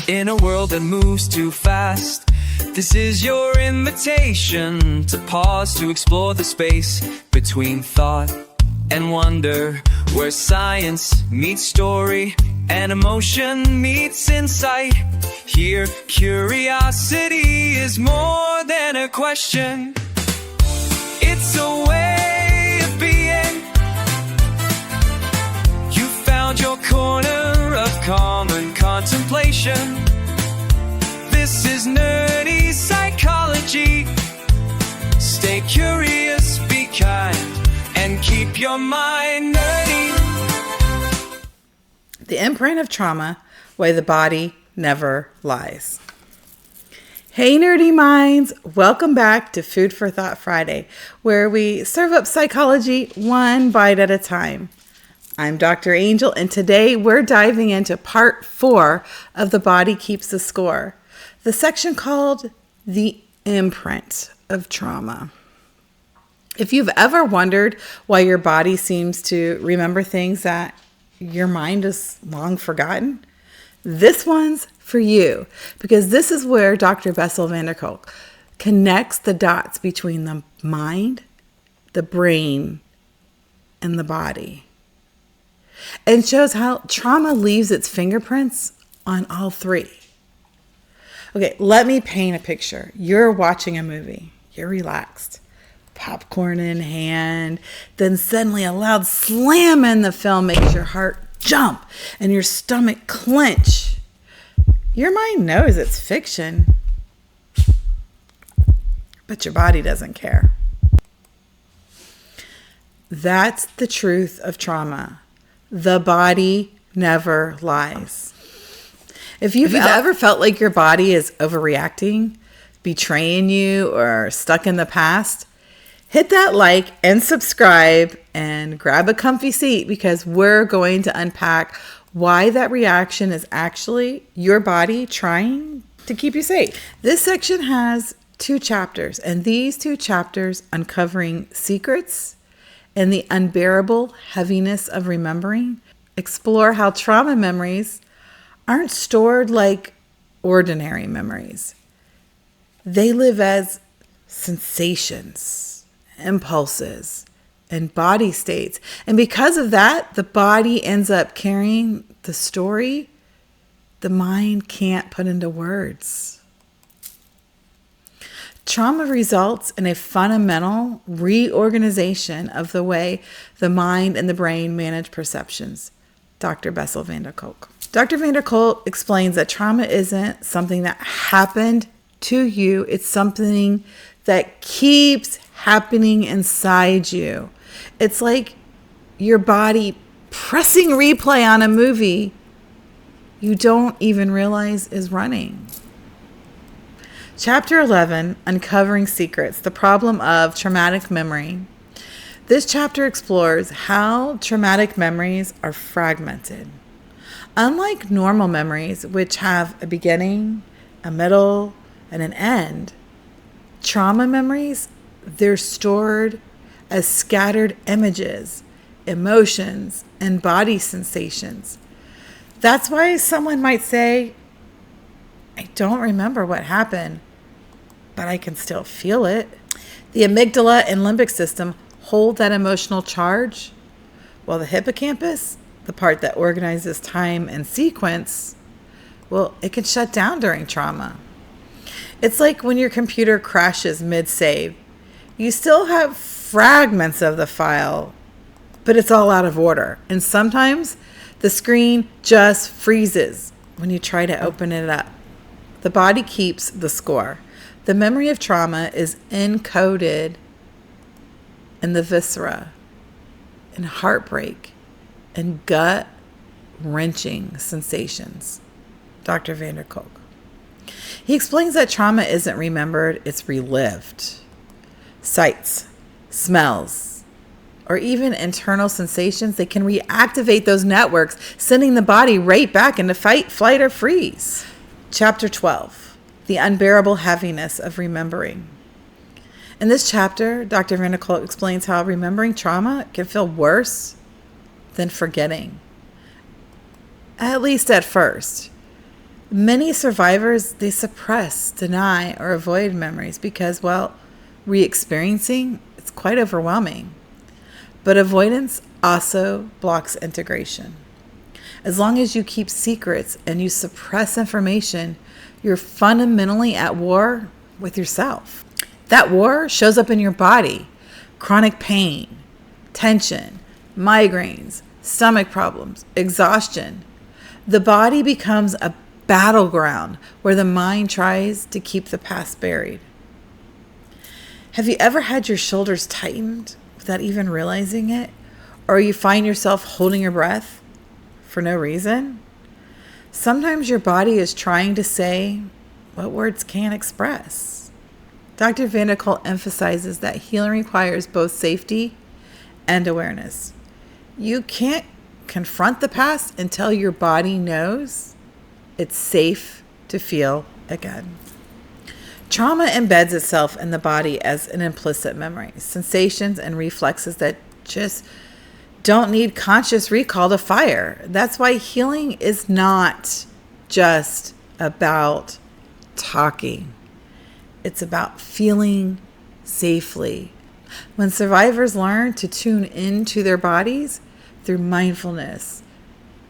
In a world that moves too fast, this is your invitation to pause, to explore the space between thought and wonder, where science meets story and emotion meets insight. Here, curiosity is more than a question. It's a way of being. You found your corner of common contemplation. This is nerdy psychology. Stay curious, be kind, and keep your mind nerdy. The imprint of trauma, why the body never lies. Hey nerdy minds, welcome back to Food for Thought Friday, where we serve up psychology one bite at a time. I'm Dr. Angel, and today we're diving into part 4 of The Body Keeps the Score, the section called The Imprint of Trauma. If you've ever wondered why your body seems to remember things that your mind has long forgotten, this one's for you, because this is where Dr. Bessel van der Kolk connects the dots between the mind, the brain, and the body, and shows how trauma leaves its fingerprints on all three. Okay, let me paint a picture. You're watching a movie. You're relaxed. Popcorn in hand. Then suddenly a loud slam in the film makes your heart jump and your stomach clench. Your mind knows it's fiction, but your body doesn't care. That's the truth of trauma. The body never lies. If you've ever felt like your body is overreacting, betraying you, or stuck in the past, hit that like and subscribe and grab a comfy seat, because we're going to unpack why that reaction is actually your body trying to keep you safe. This section has 2 chapters, and these 2 chapters, uncovering secrets and the unbearable heaviness of remembering, explore how trauma memories aren't stored like ordinary memories. They live as sensations, impulses, and body states. And because of that, the body ends up carrying the story the mind can't put into words. Trauma results in a fundamental reorganization of the way the mind and the brain manage perceptions. Dr. Bessel van der Kolk. Dr. van der Kolk explains that trauma isn't something that happened to you. It's something that keeps happening inside you. It's like your body pressing replay on a movie you don't even realize is running. Chapter 11, Uncovering Secrets, the Problem of Traumatic Memory. This chapter explores how traumatic memories are fragmented. Unlike normal memories, which have a beginning, a middle, and an end, trauma memories, they're stored as scattered images, emotions, and body sensations. That's why someone might say, I don't remember what happened, but I can still feel it. The amygdala and limbic system hold that emotional charge, while the hippocampus, the part that organizes time and sequence, well, it can shut down during trauma. It's like when your computer crashes mid-save. You still have fragments of the file, but it's all out of order. And sometimes the screen just freezes when you try to open it up. The body keeps the score. The memory of trauma is encoded in the viscera, in heartbreak, and gut-wrenching sensations. Dr. van der Kolk. He explains that trauma isn't remembered, it's relived. Sights, smells, or even internal sensations, they can reactivate those networks, sending the body right back into fight, flight, or freeze. Chapter 12, The Unbearable Heaviness of Remembering. In this chapter, Dr. van der Kolk explains how remembering trauma can feel worse than forgetting, at least at first. Many survivors, they suppress, deny, or avoid memories because, well, re-experiencing, it's quite overwhelming. But avoidance also blocks integration. As long as you keep secrets and you suppress information, you're fundamentally at war with yourself. That war shows up in your body. Chronic pain, tension, migraines, stomach problems, exhaustion. The body becomes a battleground where the mind tries to keep the past buried. Have you ever had your shoulders tightened without even realizing it? Or you find yourself holding your breath for no reason? Sometimes your body is trying to say what words can't express. Dr. Van der Kolk emphasizes that healing requires both safety and awareness. You can't confront the past until your body knows it's safe to feel again. Trauma embeds itself in the body as an implicit memory, sensations and reflexes that just don't need conscious recall to fire. That's why healing is not just about talking. It's about feeling safely. When survivors learn to tune into their bodies through mindfulness,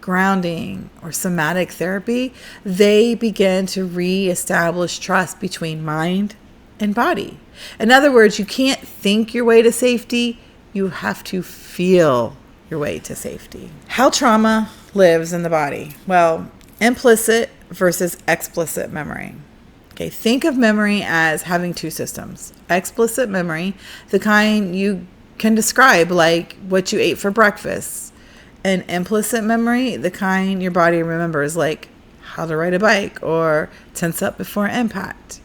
grounding, or somatic therapy, they begin to reestablish trust between mind and body. In other words, you can't think your way to safety. You have to feel your way to safety. How trauma lives in the body. Well, implicit versus explicit memory. Okay, think of memory as having two systems. Explicit memory, the kind you can describe, like what you ate for breakfast. And implicit memory, the kind your body remembers, like how to ride a bike or tense up before impact.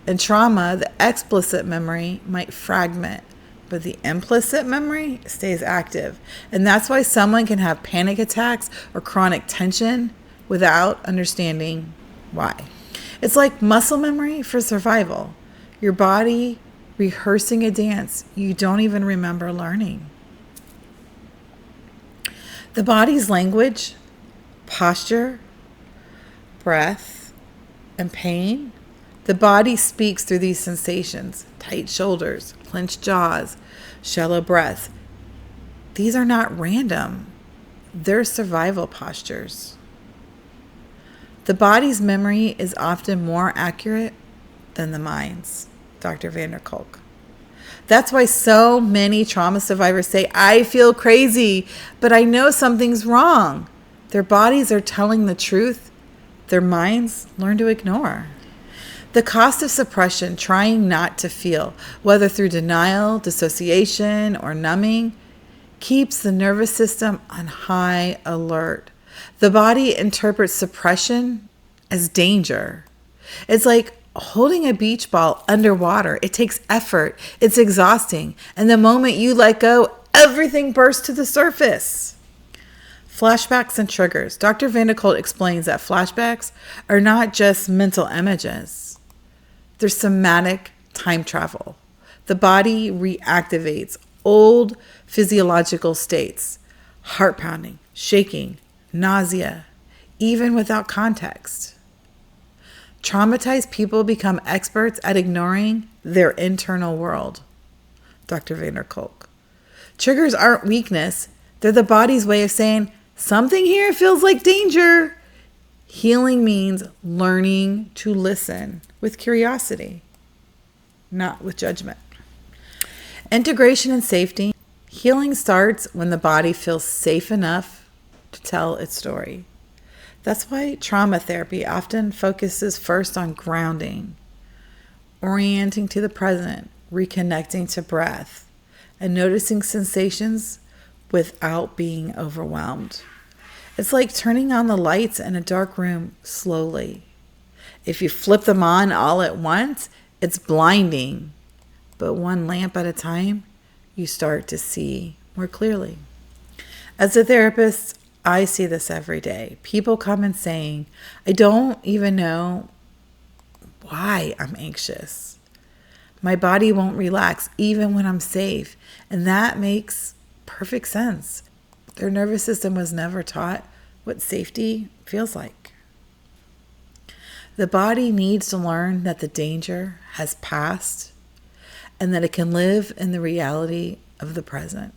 In trauma, the explicit memory might fragment, but the implicit memory stays active. And that's why someone can have panic attacks or chronic tension without understanding why. It's like muscle memory for survival. Your body rehearsing a dance you don't even remember learning. The body's language, posture, breath, and pain. The body speaks through these sensations: tight shoulders, clenched jaws, shallow breath. These are not random. They're survival postures. The body's memory is often more accurate than the mind's, Dr. Van der Kolk. That's why so many trauma survivors say, I feel crazy, but I know something's wrong. Their bodies are telling the truth. Their minds learn to ignore. The cost of suppression, trying not to feel, whether through denial, dissociation, or numbing, keeps the nervous system on high alert. The body interprets suppression as danger. It's like holding a beach ball underwater. It takes effort. It's exhausting. And the moment you let go, everything bursts to the surface. Flashbacks and triggers. Dr. Van der Kolk explains that flashbacks are not just mental images. They're somatic time travel. The body reactivates old physiological states, heart pounding, shaking, nausea, even without context. Traumatized people become experts at ignoring their internal world. Dr. Van der Kolk. Triggers aren't weakness. They're the body's way of saying, something here feels like danger. Healing means learning to listen with curiosity, not with judgment. Integration and safety. Healing starts when the body feels safe enough to tell its story. That's why trauma therapy often focuses first on grounding, orienting to the present, reconnecting to breath, and noticing sensations without being overwhelmed. It's like turning on the lights in a dark room slowly. If you flip them on all at once, it's blinding. But one lamp at a time, you start to see more clearly. As a therapist, I see this every day. People come and saying, I don't even know why I'm anxious. My body won't relax even when I'm safe. And that makes perfect sense. Their nervous system was never taught what safety feels like. The body needs to learn that the danger has passed and that it can live in the reality of the present.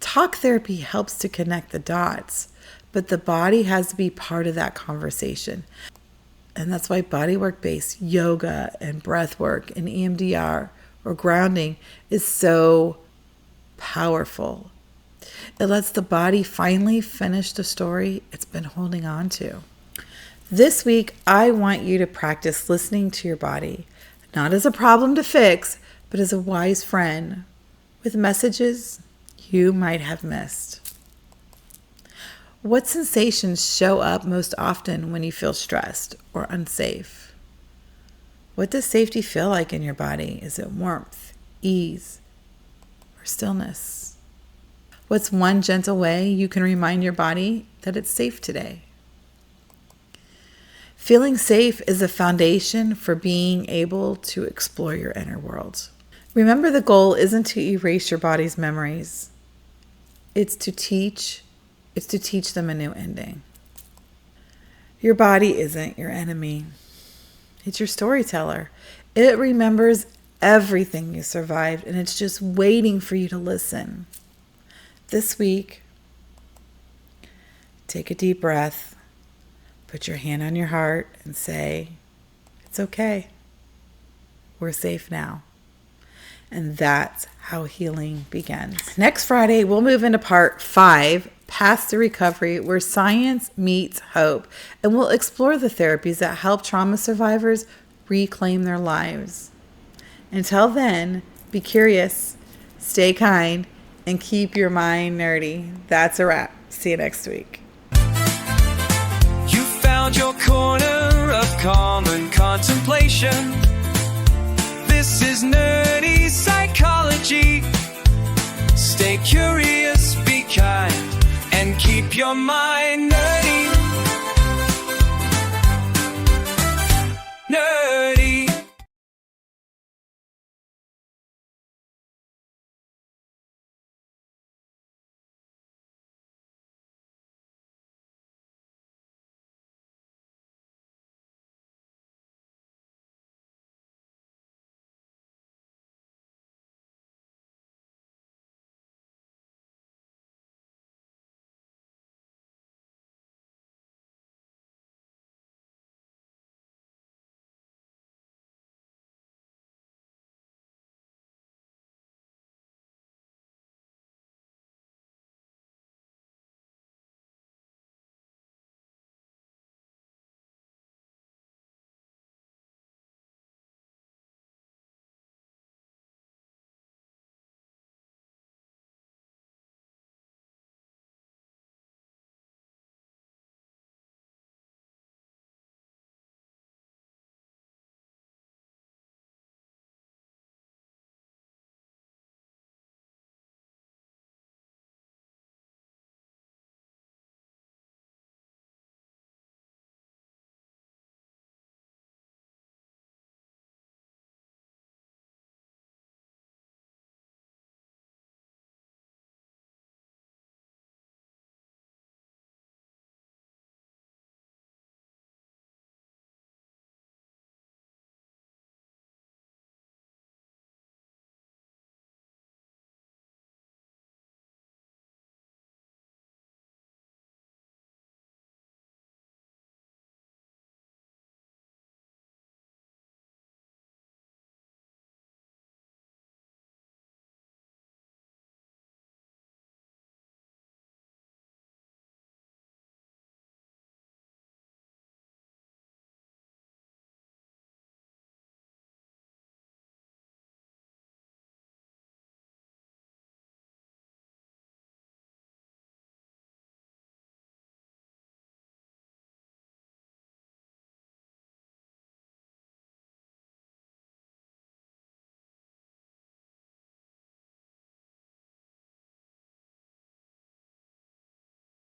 Talk therapy helps to connect the dots, but the body has to be part of that conversation. And that's why bodywork-based yoga and breath work and EMDR or grounding is so powerful. It lets the body finally finish the story it's been holding on to. This week, I want you to practice listening to your body, not as a problem to fix, but as a wise friend with messages you might have missed. What sensations show up most often when you feel stressed or unsafe? What does safety feel like in your body? Is it warmth, ease, or stillness? What's one gentle way you can remind your body that it's safe today? Feeling safe is a foundation for being able to explore your inner world. Remember, the goal isn't to erase your body's memories. It's to teach them a new ending. Your body isn't your enemy. It's your storyteller. It remembers everything you survived, and it's just waiting for you to listen. This week, take a deep breath. Put your hand on your heart and say, it's okay. We're safe now. And that's how healing begins. Next Friday, we'll move into part 5, Paths to Recovery, where science meets hope. And we'll explore the therapies that help trauma survivors reclaim their lives. Until then, be curious, stay kind, and keep your mind nerdy. That's a wrap. See you next week. Your corner of calm and contemplation. This is nerdy psychology. Stay curious, be kind, and keep your mind nerdy.